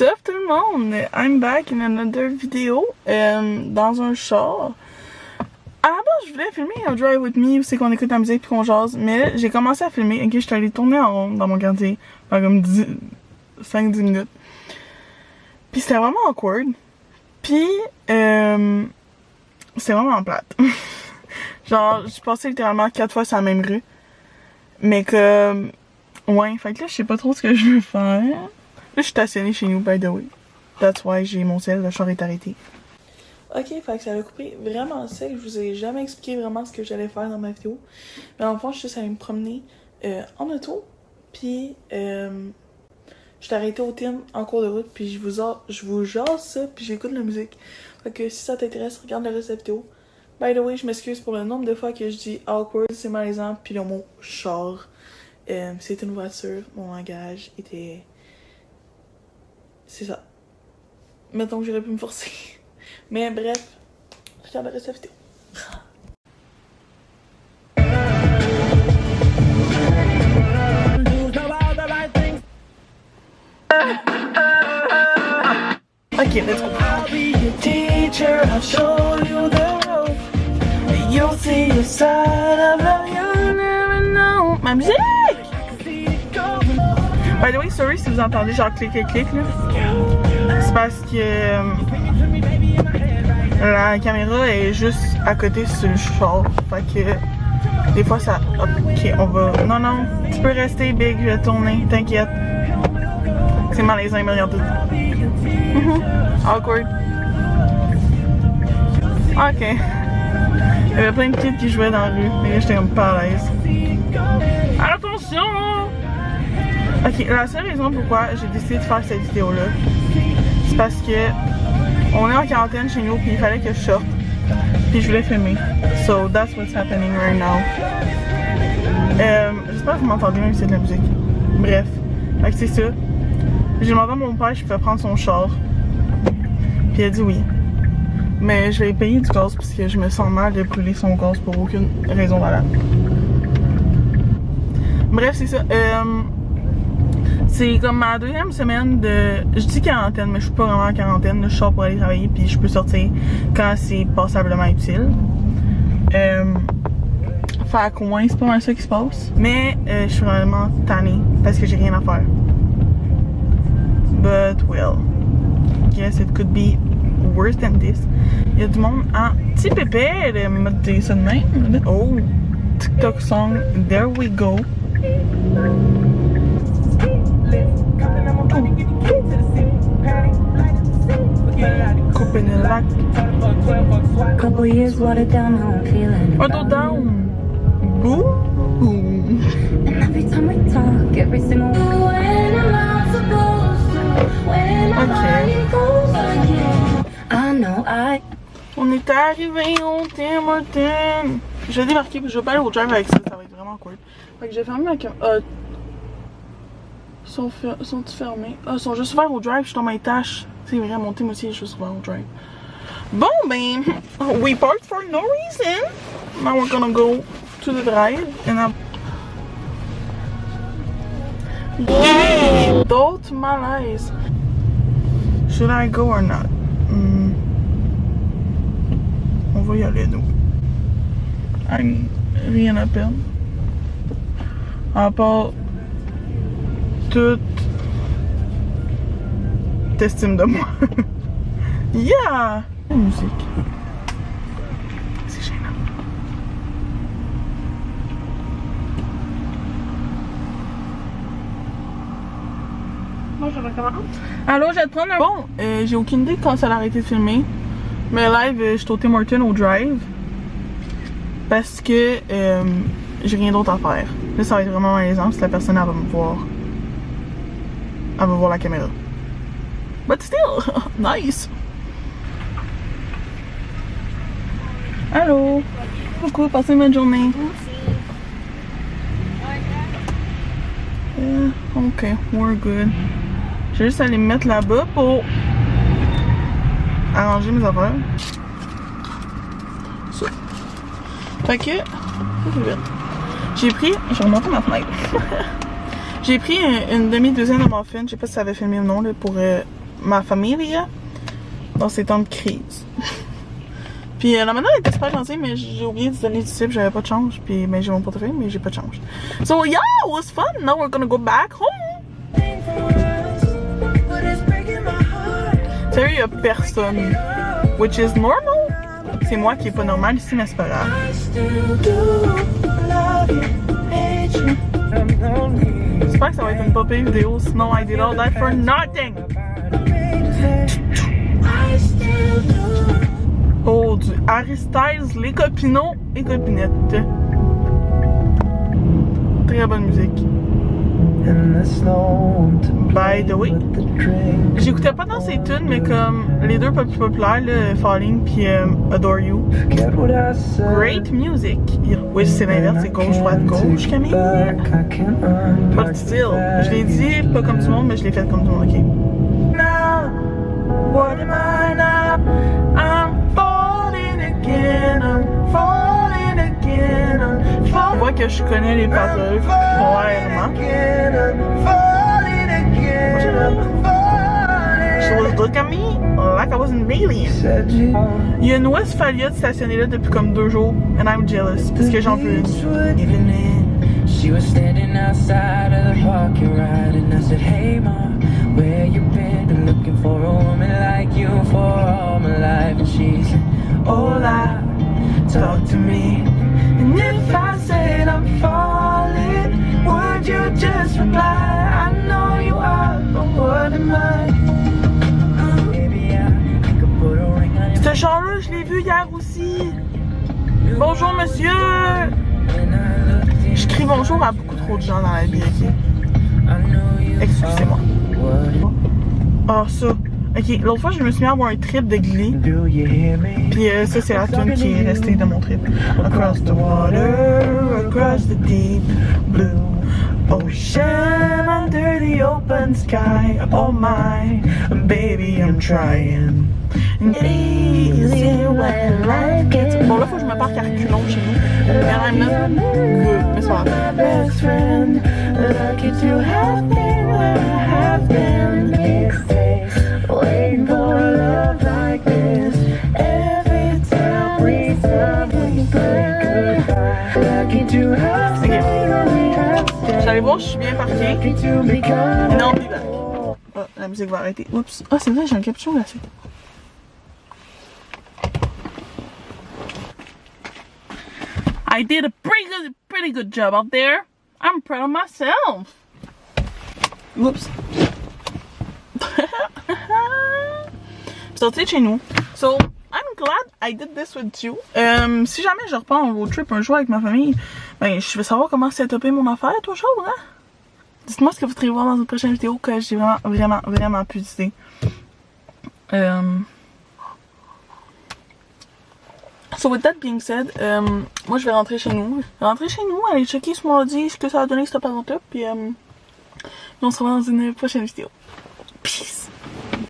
up tout le monde? I'm back in another vidéo dans un char. À la base, je voulais filmer un drive with me où c'est qu'on écoute la musique puis qu'on jase, mais là, j'ai commencé à filmer. Ok, je suis allée tourner en rond dans mon quartier pendant comme 5-10 minutes. Puis c'était vraiment awkward. Puis c'était vraiment plate. Genre, je passais littéralement 4 fois sur la même rue. Mais que ouais, fait que là, je sais pas trop ce que je veux faire. Là, je suis stationnée chez nous, by the way. That's why j'ai mon sel, le char est arrêté. Ok, fait que ça va couper vraiment sec. Je vous ai jamais expliqué vraiment ce que j'allais faire dans ma vidéo. Mais en fond, je suis juste allée me promener en auto. Puis, je suis arrêtée au Tim en cours de route. Puis, je vous jase ça. Puis, j'écoute la musique. Fait que si ça t'intéresse, regarde le reste de la vidéo. By the way, je m'excuse pour le nombre de fois que je dis awkward, c'est malaisant. Puis, le mot char. C'est une voiture. Mon langage était. C'est ça. Mettons que j'aurais pu me forcer. Mais bref, regarde le reste de la vidéo. Ok, let's go. I'll be your teacher, I'll show you the road. You'll see the side of love you'll never know. Ma musique! By the way, sorry si vous entendez genre clic là. C'est parce que la caméra est juste à côté sur le char. Fait que des fois ça. Ok, on va. Non, tu peux rester big, je vais tourner, t'inquiète. C'est malaisant, il me regarde tout. Awkward. Ok. Il y avait plein de kids qui jouaient dans la rue, mais là j'étais comme pas à l'aise. Attention! Ok, la seule raison pourquoi j'ai décidé de faire cette vidéo-là, c'est parce que on est en quarantaine chez nous, puis il fallait que je sorte, puis je voulais filmer. So that's what's happening right now. J'espère que vous m'entendez même si c'est de la musique. Bref, fait que c'est ça. J'ai demandé à mon père si je pouvais prendre son char, puis il a dit oui. Mais je vais payer du gaz parce que je me sens mal de brûler son gaz pour aucune raison valable. Bref, c'est ça. C'est comme ma deuxième semaine de. Je dis quarantaine, mais je suis pas vraiment en quarantaine. Je sors pour aller travailler, puis je peux sortir quand c'est passablement utile. Fait qu'au moins, c'est pas mal ça qui se passe. Mais je suis vraiment tannée parce que j'ai rien à faire. But well, yes, it could be worse than this. Il y a du monde en petit pépé, me dire ça de même. Oh, TikTok song, there we go. Couping the lock. Couple years watered down, how I'm feeling. Auto down. Boom. And every time we talk, every single when am I supposed to? When my body goes again. I know On est arrivé au Tim Hortons. Je vais démarquer parce que je vais pas aller au drive avec ça, ça va être vraiment cool. Fait que j'ai fermé ma caméra. Sont-ils fermés? Ah, ils sont juste ouverts au drive, je suis dans mes tâches. C'est vrai, mon team aussi est juste ouvert au drive. Bon, ben, we parked for no reason. Now we're gonna go to the drive and yeah, d'autres malaises. Should I go or not? On va y aller, nous. Rien à perdre. À part toute t'estime de moi. Yeah! La musique. C'est gênant. Bon, je recommence. Allô, je vais te prendre un. Bon, j'ai aucune idée quand ça a arrêté de filmer. Mais live, je suis au Tim Hortons au drive. Parce que j'ai rien d'autre à faire. Là, ça va être vraiment malaisant si la personne elle va me voir. Elle va voir la caméra. But still, nice! Allô! Coucou, passez une bonne journée. Ok, we're good. Je vais juste aller me mettre là-bas pour arranger mes affaires. Ça. Fait que, j'ai pris, je vais remonter ma fenêtre. J'ai pris une demi-douzaine de muffins, je sais pas si ça avait filmé ou non, là, pour ma famille dans ces temps de crise. Puis la madame était super gentille, mais j'ai oublié de donner du type, j'avais pas de change. Puis j'ai mon portefeuille, mais j'ai pas de change. So yeah, it was fun. Now we're gonna go back home. Sérieux, il y a personne. Which is normal. C'est moi qui est pas normal ici, mais c'est pas grave. J'espère que ça va être une pas pire vidéo, sinon I did all that for nothing. Oh, du Harry Styles, les copinots et copinettes. Très bonne musique. By the way, j'écoutais pas dans ces tunes, mais comme les deux plus populaires, là, Falling puis Adore You. Great music. Oui, c'est l'inverse, c'est gauche, Camille. But still, je l'ai dit pas comme tout le monde, mais je l'ai fait comme tout le monde, ok? Now, what am I now? I'm falling again, Je vois que je connais les paroles clairement. She was looking at me like I was an alien. Il y a une Westphalia stationnée là depuis comme 2 jours, and I'm jealous parce que j'en veux une. She was standing outside of the parking lot, and I said, "Hey mom, where you been? Been looking for a woman like you for all my life." And she said, "Hola, talk to me." And if I said I'm falling, would you just reply? I know you are, but what am I? Maybe I could put a ring on your Ce chant-là, je l'ai vu hier aussi. Bonjour monsieur. Je crie bonjour à beaucoup trop de gens dans la vie, ok? Excusez-moi. Ah, ça. Ok, l'autre fois, je me suis mis à avoir un trip de Glee. Puis ça, c'est la tune qui est restée de mon trip. Across the water, across the deep blue ocean, under the open sky. Oh my, baby, I'm trying. Easy when life gets. Bon, là, faut que je me parque à reculons chez nous. And I'm not good, mais c'est pas grave. Best friend, lucky to have been where I have been. Waiting for love like this. Every time we say goodbye. Lucky to have been where we have been. J'allais voir, je suis bien parquée. Et non, puis oh, la musique va arrêter. Oups. Ah, c'est vrai, j'ai un capuchon là-dessus. I did a pretty good job out there. I'm proud of myself. Whoops. Sorti de chez nous. So, I'm glad I did this with you. Si jamais je repars en road trip un jour avec ma famille, ben, je vais savoir comment setuper mon affaire, toi, chose, hein? Dites-moi ce que vous voudriez voir dans une prochaine vidéo, que j'ai vraiment plus d'idées. So with that being said, moi je vais rentrer chez nous. Aller checker sur mon ordi ce que ça a donné cette patente-là, puis on se revoit dans une prochaine vidéo.